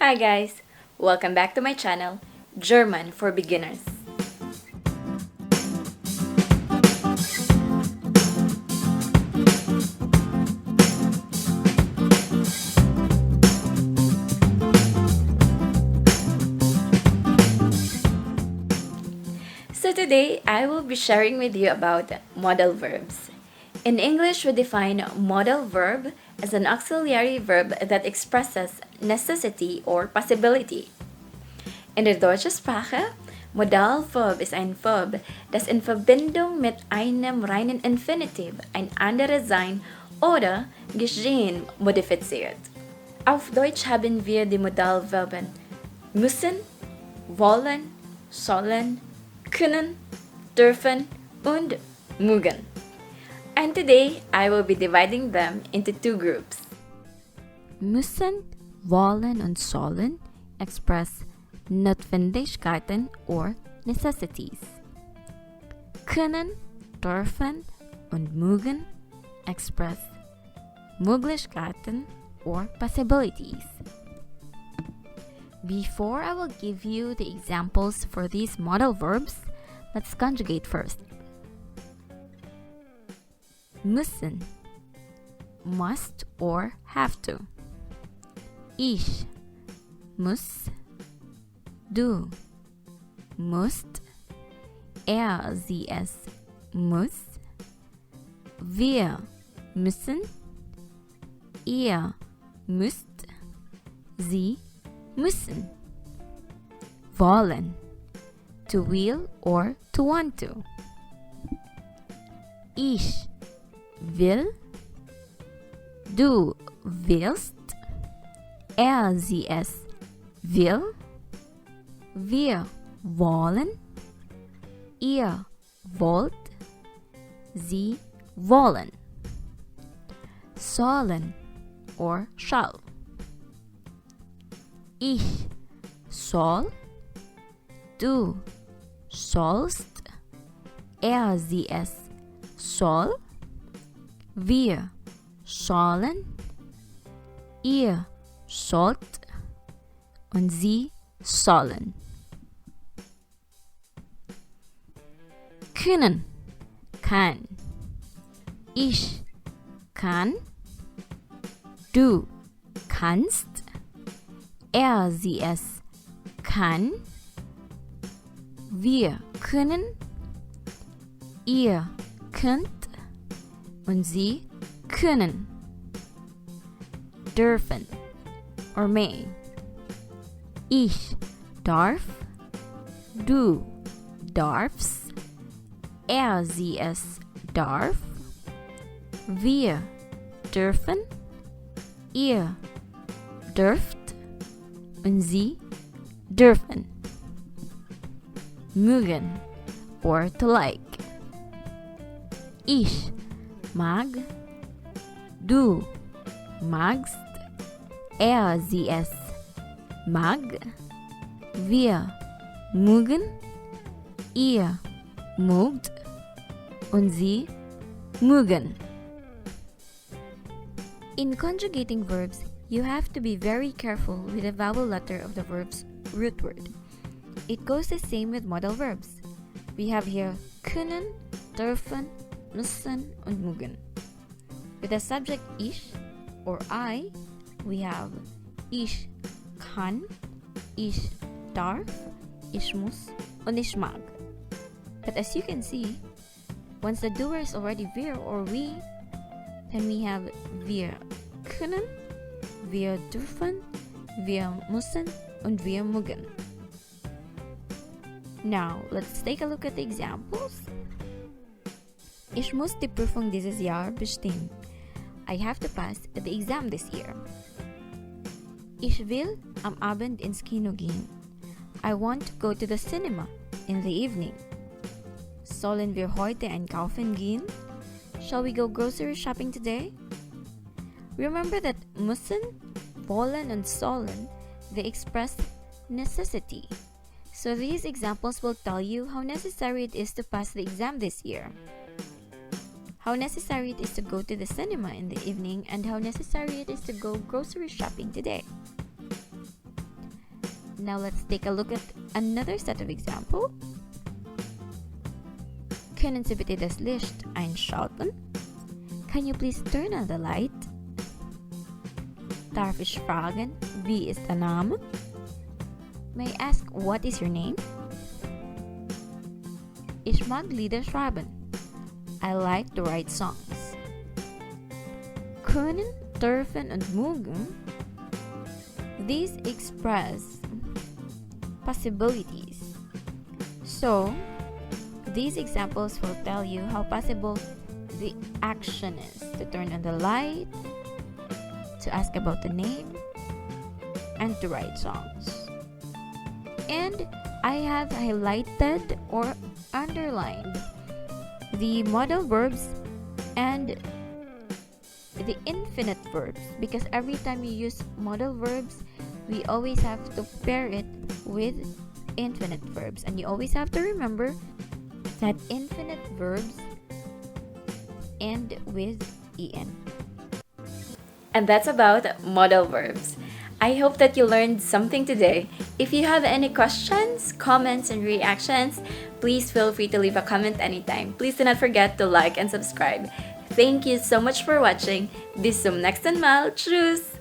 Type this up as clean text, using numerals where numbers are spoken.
Hi guys! Welcome back to my channel, German for Beginners. So today, I will be sharing with you about modal verbs. In English, we define modal verb as an auxiliary verb that expresses necessity or possibility. In der deutschen Sprache, Modalverb ist ein Verb, das in Verbindung mit einem reinen Infinitiv ein anderes Sein oder Geschehen modifiziert. Auf Deutsch haben wir die Modalverben müssen, wollen, sollen, können, dürfen und mögen. And today, I will be dividing them into two groups. Müssen, wollen und sollen express Notwendigkeiten or necessities. Können, dürfen und mögen express Möglichkeiten or possibilities. Before I will give you the examples for these modal verbs, let's conjugate first. Müssen, must or have to. Ich muss, du musst, sie es muss, wir müssen, ihr müsst, sie müssen. Wollen, to will or to want to. Ich will, du willst, sie es will, wir wollen, ihr wollt, sie wollen. Sollen or shall. Ich soll, du sollst, sie es soll, wir sollen, ihr sollt und sie sollen. Können, kann. Ich kann, du kannst, sie es kann, wir können, ihr könnt und sie können. Dürfen or may. Ich darf, du darfst, sie es darf, wir dürfen, ihr dürft und sie dürfen. Mögen or to like. Ich mag, du magst, sie es mag, wir mögen, ihr mögt und sie mögen. In conjugating verbs, you have to be very careful with the vowel letter of the verb's root word. It goes the same with modal verbs. We have here können, dürfen, müssen und mögen. With the subject ich or I, we have ich kann, ich darf, ich muss und ich mag. But as you can see, once the doer is already wir or we, then we have wir können, wir dürfen, wir müssen und wir mögen. Now, let's take a look at the examples. Ich muss die Prüfung dieses Jahr bestehen. I have to pass the exam this year. Ich will am Abend ins Kino gehen. I want to go to the cinema in the evening. Sollen wir heute einkaufen gehen? Shall we go grocery shopping today? Remember that müssen, wollen and sollen, they express necessity. So these examples will tell you how necessary it is to pass the exam this year, how necessary it is to go to the cinema in the evening, and how necessary it is to go grocery shopping today. Now let's take a look at another set of example. Können Sie bitte das Licht einschalten? Can you please turn on the light? Darf ich fragen, wie ist der Name? May I ask, what is your name? Ich mag Lieder schreiben. I like to write songs. Können, dürfen und mögen. These express possibilities. So, these examples will tell you how possible the action is to turn on the light, to ask about the name, and to write songs. And I have highlighted or underlined the modal verbs and the infinite verbs, because every time you use modal verbs, we always have to pair it with infinite verbs, and you always have to remember that infinite verbs end with en. And that's about modal verbs. I hope that you learned something today. If you have any questions, comments, and reactions, please feel free to leave a comment anytime. Please do not forget to like and subscribe. Thank you so much for watching. Bis zum nächsten Mal. Tschüss!